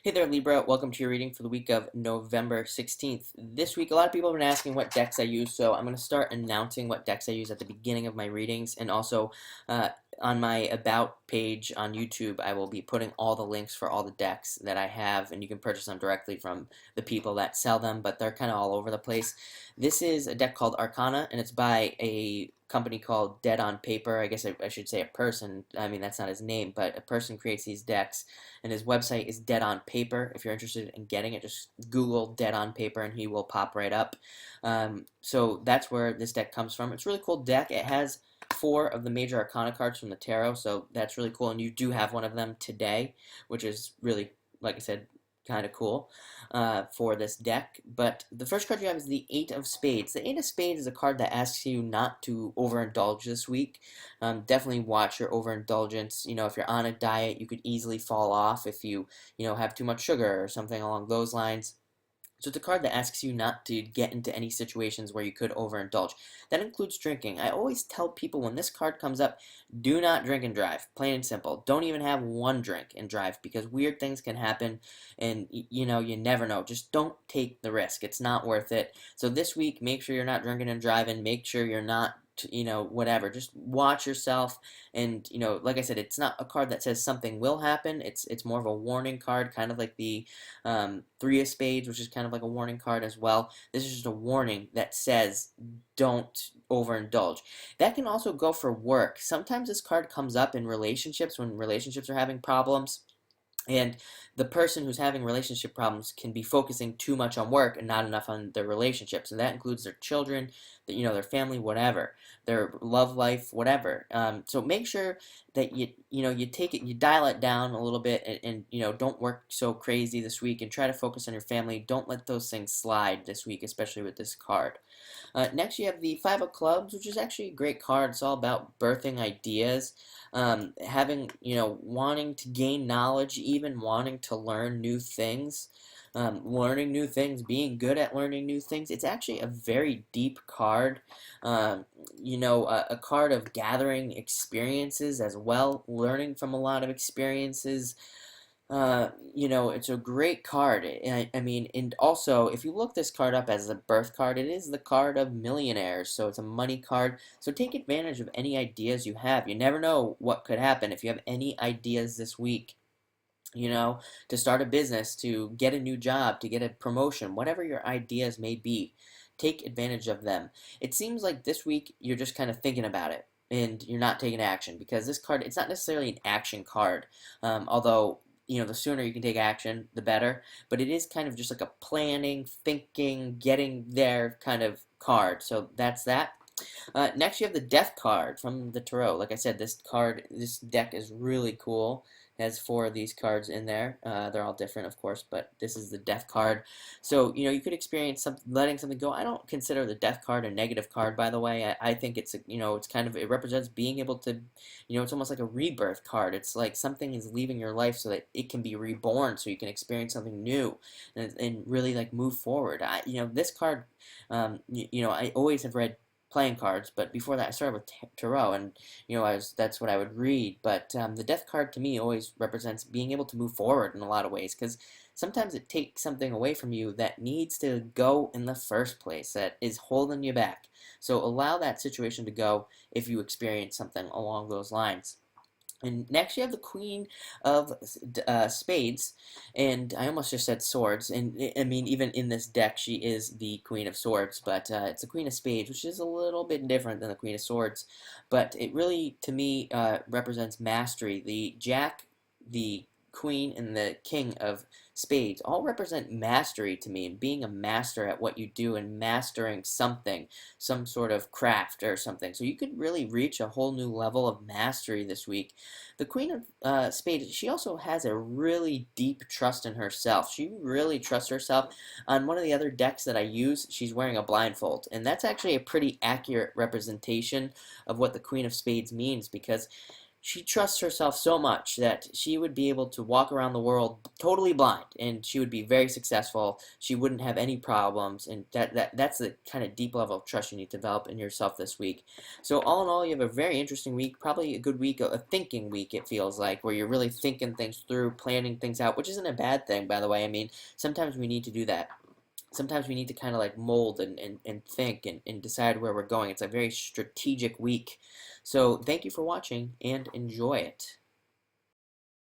Hey there, Libra. Welcome to your reading for the week of November 16th. This week, a lot of people have been asking what decks I use, so I'm going to start announcing what decks I use at the beginning of my readings, and also uh, on my About page on YouTube, I will be putting all the links for all the decks that I have, and you can purchase them directly from the people that sell them, but they're kind of all over the place. This is a deck called Arcana, and it's by a company called Dead on Paper. I guess I should say a person. I mean, that's not his name, but a person creates these decks, and his website is Dead on Paper. If you're interested in getting it, just Google Dead on Paper, and he will pop right up. So that's where this deck comes from. It's a really cool deck. It has 4 of the major Arcana cards from the tarot, so that's really cool, and you do have one of them today, which is really, like I said, kind of cool for this deck. But the first card you have is the Eight of Spades. The Eight of Spades is a card that asks you not to overindulge this week. Definitely watch your overindulgence. You know, if you're on a diet, you could easily fall off if you have too much sugar or something along those lines. So it's a card that asks you not to get into any situations where you could overindulge. That includes drinking. I always tell people when this card comes up, do not drink and drive. Plain and simple. Don't even have one drink and drive because weird things can happen and you never know. Just don't take the risk. It's not worth it. So this week, make sure you're not drinking and driving. Make sure you're not whatever. Just watch yourself, and like I said, it's not a card that says something will happen. It's more of a warning card, kind of like the Three of Spades, which is kind of like a warning card as well. This is just a warning that says don't overindulge. That can also go for work. Sometimes this card comes up in relationships when relationships are having problems. And the person who's having relationship problems can be focusing too much on work and not enough on their relationships, and that includes their children, their family, whatever, their love life, whatever. So make sure that you take it, you dial it down a little bit, and don't work so crazy this week, and try to focus on your family. Don't let those things slide this week, especially with this card. Next, you have the Five of Clubs, which is actually a great card. It's all about birthing ideas, having, wanting to gain knowledge, even wanting to learn new things. Learning new things, being good at learning new things. It's actually a very deep card. A card of gathering experiences as well, learning from a lot of experiences. It's a great card. I mean, and also, if you look this card up as a birth card, it is the card of millionaires, so it's a money card. So take advantage of any ideas you have. You never know what could happen if you have any ideas this week. To start a business, to get a new job, to get a promotion, whatever your ideas may be, take advantage of them. It seems like this week you're just kind of thinking about it and you're not taking action because this card, it's not necessarily an action card, although the sooner you can take action, the better. But it is kind of just like a planning, thinking, getting there kind of card. So that's that. Next, you have the Death card from the Tarot. Like I said, this deck is really cool. It has 4 of these cards in there. They're all different, of course, but this is the Death card. So, you could experience letting something go. I don't consider the Death card a negative card, by the way. I think it's it represents being able to, it's almost like a rebirth card. It's like something is leaving your life so that it can be reborn, so you can experience something new and really like move forward. This card, I always have read playing cards, but before that I started with tarot, and that's what I would read. But the Death card to me always represents being able to move forward in a lot of ways, because sometimes it takes something away from you that needs to go in the first place, that is holding you back. So allow that situation to go if you experience something along those lines. And next you have the Queen of Spades, and I almost just said Swords, and I mean, even in this deck, she is the Queen of Swords, but it's the Queen of Spades, which is a little bit different than the Queen of Swords, but it really, to me, represents mastery. The Jack, the Queen, and the King of Spades all represent mastery to me, and being a master at what you do and mastering something, some sort of craft or something. So you could really reach a whole new level of mastery this week. The Queen of Spades, she also has a really deep trust in herself. She really trusts herself. On one of the other decks that I use, she's wearing a blindfold, and that's actually a pretty accurate representation of what the Queen of Spades means, because she trusts herself so much that she would be able to walk around the world totally blind, and she would be very successful. She wouldn't have any problems, and that's the kind of deep level of trust you need to develop in yourself this week. So all in all, you have a very interesting week, probably a good week, a thinking week, it feels like, where you're really thinking things through, planning things out, which isn't a bad thing, by the way. I mean, sometimes we need to do that. Sometimes we need to kind of like mold and think and decide where we're going. It's a very strategic week. So thank you for watching and enjoy it.